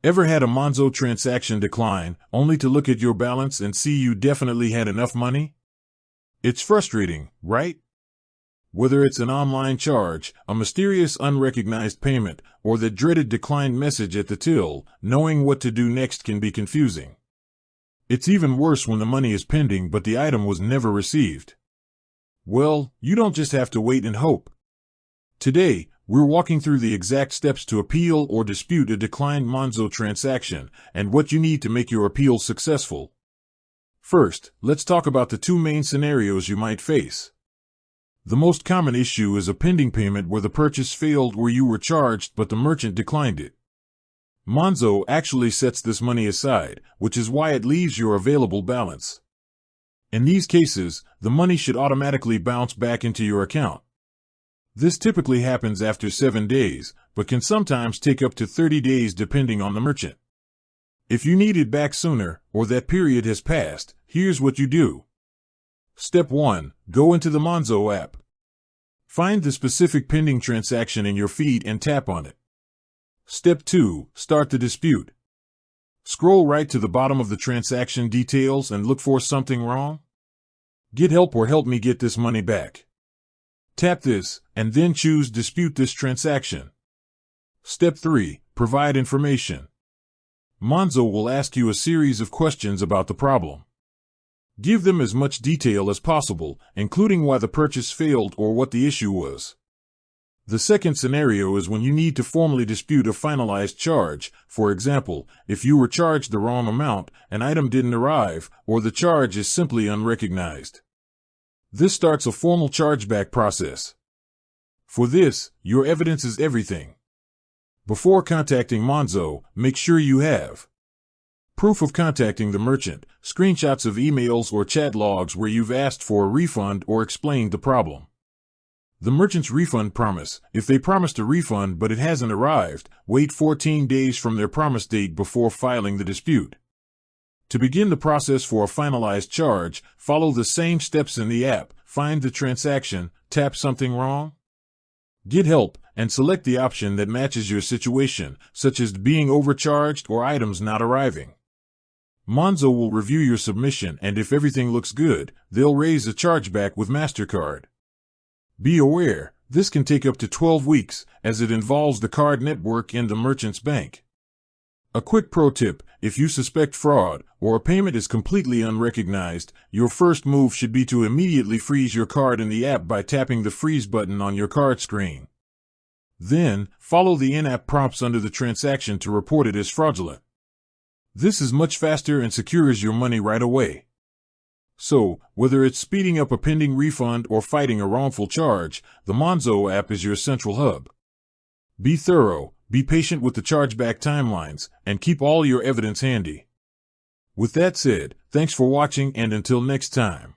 Ever had a Monzo transaction decline, only to look at your balance and see you definitely had enough money? It's frustrating, right? Whether it's an online charge, a mysterious unrecognized payment, or the dreaded declined message at the till, knowing what to do next can be confusing. It's even worse when the money is pending but the item was never received. Well, you don't just have to wait and hope. Today, we're walking through the exact steps to appeal or dispute a declined Monzo transaction and what you need to make your appeal successful. First, let's talk about the two main scenarios you might face. The most common issue is a pending payment where the purchase failed where you were charged but the merchant declined it. Monzo actually sets this money aside, which is why it leaves your available balance. In these cases, the money should automatically bounce back into your account. This typically happens after 7 days, but can sometimes take up to 30 days depending on the merchant. If you need it back sooner, or that period has passed, here's what you do. Step 1. Go into the Monzo app. Find the specific pending transaction in your feed and tap on it. Step 2. Start the dispute. Scroll right to the bottom of the transaction details and look for something wrong. Get help or help me get this money back. Tap this, and then choose Dispute this transaction. Step 3. Provide information. Monzo will ask you a series of questions about the problem. Give them as much detail as possible, including why the purchase failed or what the issue was. The second scenario is when you need to formally dispute a finalized charge. For example, if you were charged the wrong amount, an item didn't arrive, or the charge is simply unrecognized. This starts a formal chargeback process. For this, your evidence is everything. Before contacting Monzo, make sure you have proof of contacting the merchant, screenshots of emails or chat logs where you've asked for a refund or explained the problem. The merchant's refund promise. If they promised a refund but it hasn't arrived, wait 14 days from their promised date before filing the dispute. To begin the process for a finalized charge, follow the same steps in the app. Find the transaction, tap something wrong, get help, and select the option that matches your situation, such as being overcharged or items not arriving. Monzo will review your submission, and if everything looks good, they'll raise a chargeback with MasterCard. Be aware, this can take up to 12 weeks, as it involves the card network in the merchant's bank. A quick pro tip: if you suspect fraud, or a payment is completely unrecognized, your first move should be to immediately freeze your card in the app by tapping the freeze button on your card screen. Then, follow the in-app prompts under the transaction to report it as fraudulent. This is much faster and secures your money right away. So, whether it's speeding up a pending refund or fighting a wrongful charge, the Monzo app is your central hub. Be thorough, be patient with the chargeback timelines, and keep all your evidence handy. With that said, thanks for watching, and until next time.